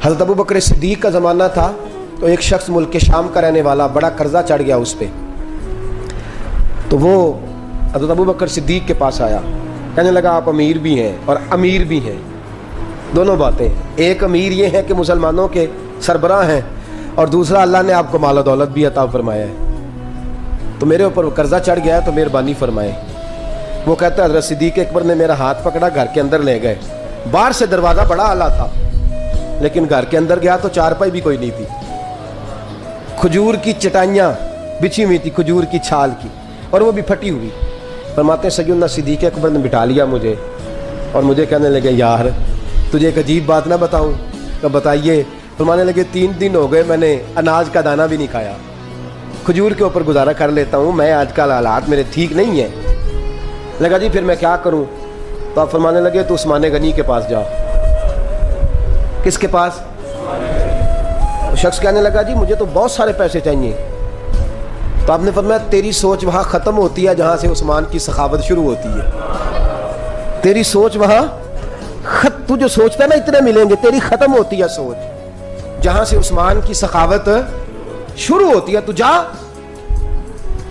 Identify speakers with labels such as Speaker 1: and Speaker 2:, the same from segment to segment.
Speaker 1: حضرت ابو بکر صدیق کا زمانہ تھا تو ایک شخص ملک شام کا رہنے والا، بڑا قرضہ چڑھ گیا اس پہ، تو وہ حضرت ابو بکر صدیق کے پاس آیا، کہنے لگا آپ امیر بھی ہیں اور امیر بھی ہیں، دونوں باتیں، ایک امیر یہ ہے کہ مسلمانوں کے سربراہ ہیں، اور دوسرا اللہ نے آپ کو مال و دولت بھی عطا فرمایا ہے، تو میرے اوپر قرضہ چڑھ گیا ہے تو مہربانی فرمائے۔ وہ کہتا ہے حضرت صدیق اکبر نے میرا ہاتھ پکڑا، گھر کے اندر لے گئے، باہر سے دروازہ بڑا اعلیٰ تھا لیکن گھر کے اندر گیا تو چارپائی بھی کوئی نہیں تھی، کھجور کی چٹائیاں بچھی ہوئی تھی، کھجور کی چھال کی، اور وہ بھی پھٹی ہوئی۔ فرماتے ہیں سیدنا صدیق اکبر نے بٹھا لیا مجھے اور مجھے کہنے لگے یار تجھے ایک عجیب بات نہ بتاؤں؟ تو بتائیے۔ فرمانے لگے 3 دن ہو گئے میں نے اناج کا دانہ بھی نہیں کھایا، کھجور کے اوپر گزارا کر لیتا ہوں، میں آج کل حالات میرے ٹھیک نہیں ہیں۔ لگا جی پھر میں کیا کروں؟ تو آپ فرمانے لگے تو عثمان غنی کے پاس جا۔ کس کے پاس؟ شخص کہنے لگا جی مجھے تو بہت سارے پیسے چاہیے۔ تو آپ نے فرمایا تیری سوچ وہاں ختم ہوتی ہے جہاں سے عثمان کی سخاوت شروع ہوتی ہے، تیری سوچ وہاں تو جو سوچتا ہے نا اتنے ملیں گے، تیری ختم ہوتی ہے سوچ جہاں سے عثمان کی سخاوت شروع ہوتی ہے، تو جا۔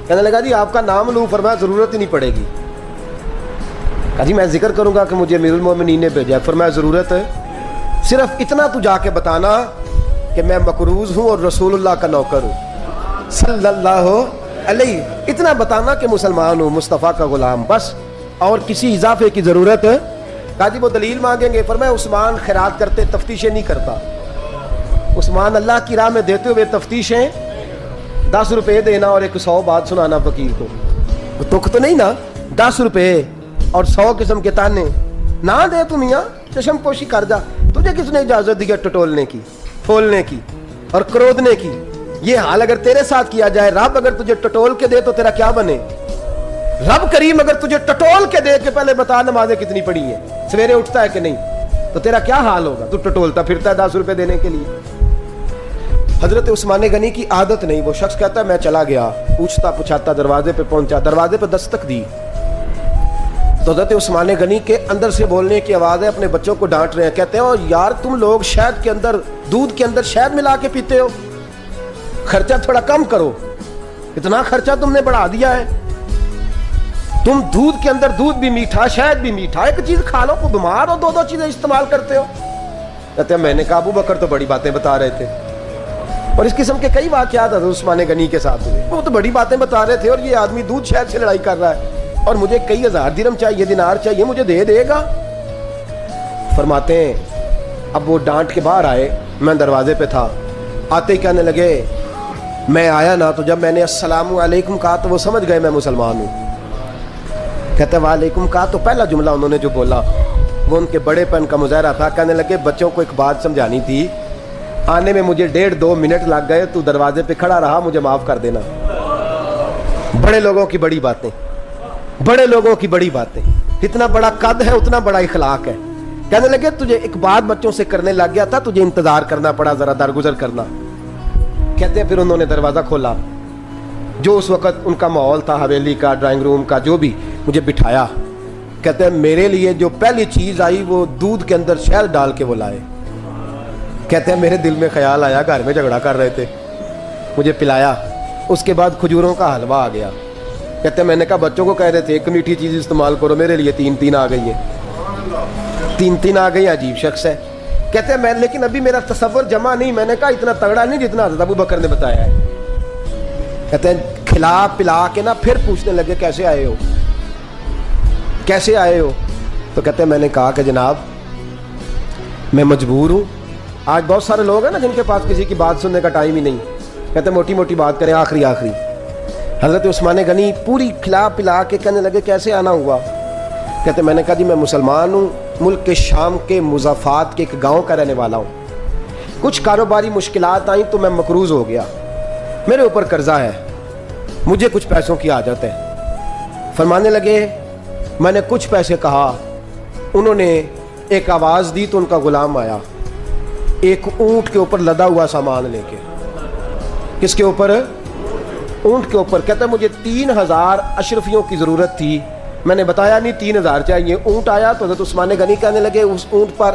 Speaker 1: کہنے لگا جی آپ کا نام لوں؟ فرمایا ضرورت ہی نہیں پڑے گی۔ کہا جی میں ذکر کروں گا کہ مجھے امیر المومنین نے بھیجا ہے۔ فرمایا ضرورت ہے، صرف اتنا تو جا کے بتانا کہ میں مقروض ہوں اور رسول اللہ کا نوکر ہوں صلی اللہ علیہ، اتنا بتانا کہ مسلمان ہوں، مصطفیٰ کا غلام، بس، اور کسی اضافے کی ضرورت ہے۔ کہا جی وہ دلیل مانگیں گے؟ فرمایا عثمان خیرات کرتے تفتیشیں نہیں کرتا، عثمان اللہ کی راہ میں دیتے ہوئے تفتیشیں 10 روپے دینا اور 100 بات سنانا فقیر کو، تک تو نہیں نا، 10 روپے اور 100 قسم کے تانے نہ دے تو میاں چشم پوشی کر جا، تجھے کس نے اجازت دی ہے ٹٹولنے کی، پھولنے کی اور کرودنے کی؟ یہ حال اگر تیرے ساتھ کیا جائے، رب اگر تجھے ٹٹول کے دے تو تیرا کیا بنے؟ رب کریم اگر تجھے ٹٹول کے دے کہ پہلے بتا نمازیں کتنی پڑھی ہیں، سویرے اٹھتا ہے کہ نہیں، تو تیرا کیا حال ہوگا؟ تو ٹٹولتا پھرتا ہے 10 روپے دینے کے لیے۔ حضرت عثمان غنی کی عادت نہیں، وہ شخص کہتا ہے میں چلا گیا، پوچھتا پچھاتا دروازے پہ پہنچا، دروازے پہ دستک دی تو حضرت عثمان غنی کے اندر سے بولنے کی آواز ہے، اپنے بچوں کو ڈانٹ رہے ہیں، کہتے ہیں یار تم لوگ شہد کے اندر، دودھ کے اندر شہد ملا کے پیتے ہو، خرچہ تھوڑا کم کرو، اتنا خرچہ تم نے بڑھا دیا ہے، تم دودھ کے اندر دودھ بھی میٹھا شہد بھی میٹھا، ایک چیز کھا لو، کو بیمار ہو، 2 چیزیں استعمال کرتے ہو۔ کہتے ہیں میں نے کہا ابو بکر تو بڑی باتیں بتا رہے تھے، اور اس قسم کے کئی واقعات حضرت عثمان غنی کے ساتھ ہوئے، وہ تو بڑی باتیں بتا رہے تھے، اور یہ آدمی دودھ شہد سے لڑائی کر رہا ہے اور مجھے کئی ہزار درہم چاہیے، دینار چاہیے، مجھے دے گا؟ فرماتے ہیں اب وہ ڈانٹ کے باہر آئے، میں دروازے پہ تھا، آتے ہی کہنے لگے میں آیا نا تو جب میں نے السلام علیکم کہا تو وہ سمجھ گئے میں مسلمان ہوں۔ کہتے ہیں وعلیکم کہا تو پہلا جملہ انہوں نے جو بولا وہ ان کے بڑے پن کا مظاہرہ تھا۔ کہنے لگے بچوں کو ایک بات سمجھانی تھی، آنے میں مجھے 1.5-2 منٹ لگ گئے، تو دروازے پہ کھڑا رہا، مجھے معاف کر دینا۔ بڑے لوگوں کی بڑی باتیں، بڑے لوگوں کی بڑی باتیں، اتنا بڑا قد ہے اتنا بڑا اخلاق ہے۔ کہنے لگے تجھے ایک بات بچوں سے کرنے لگ گیا تھا، تجھے انتظار کرنا پڑا، ذرا درگزر کرنا۔ کہتے ہیں پھر انہوں نے دروازہ کھولا، جو اس وقت ان کا ماحول تھا حویلی کا، ڈرائنگ روم کا، جو بھی، مجھے بٹھایا۔ کہتے ہیں میرے لیے جو پہلی چیز آئی وہ دودھ کے اندر شہد ڈال کے وہ لائے۔ کہتے ہیں میرے دل میں خیال آیا گھر میں جھگڑا کر رہے تھے، مجھے پلایا، اس کے بعد کھجوروں کا حلوہ آ گیا۔ کہتے ہیں میں نے کہا بچوں کو کہہ رہے تھے ایک میٹھی چیز استعمال کرو، میرے لیے 3 آ گئی ہیں، 3 آ گئی، عجیب شخص ہے۔ کہتے ہیں میں لیکن ابھی میرا تصور جمع نہیں، میں نے کہا اتنا تگڑا نہیں جتنا حضرت ابو بکر نے بتایا ہے۔ کہتے ہیں کھلا پلا کے نا پھر پوچھنے لگے کیسے آئے ہو، کیسے آئے ہو؟ تو کہتے ہیں میں نے کہا کہ جناب میں مجبور ہوں، آج بہت سارے لوگ ہیں نا جن کے پاس کسی کی بات سننے کا ٹائم ہی نہیں، کہتے ہیں موٹی موٹی بات کریں، آخری۔ حضرت عثمان غنی پوری کھلا پلا کے کہنے لگے کیسے آنا ہوا؟ کہتے ہیں میں نے کہا جی میں مسلمان ہوں، ملک کے شام کے مضافات کے ایک گاؤں کا رہنے والا ہوں، کچھ کاروباری مشکلات آئیں تو میں مقروض ہو گیا، میرے اوپر قرضہ ہے، مجھے کچھ پیسوں کی حاجت ہے۔ فرمانے لگے میں نے کچھ پیسے کہا، انہوں نے ایک آواز دی تو ان کا غلام آیا، ایک اونٹ کے اوپر لدا ہوا سامان لے کے۔ کس کے اوپر؟ اونٹ کے اوپر۔ کہتا ہے مجھے 3000 اشرفیوں کی ضرورت تھی، میں نے بتایا نہیں 3000 چاہیے۔ اونٹ آیا تو حضرت عثمان غنی کہنے لگے اس اونٹ پر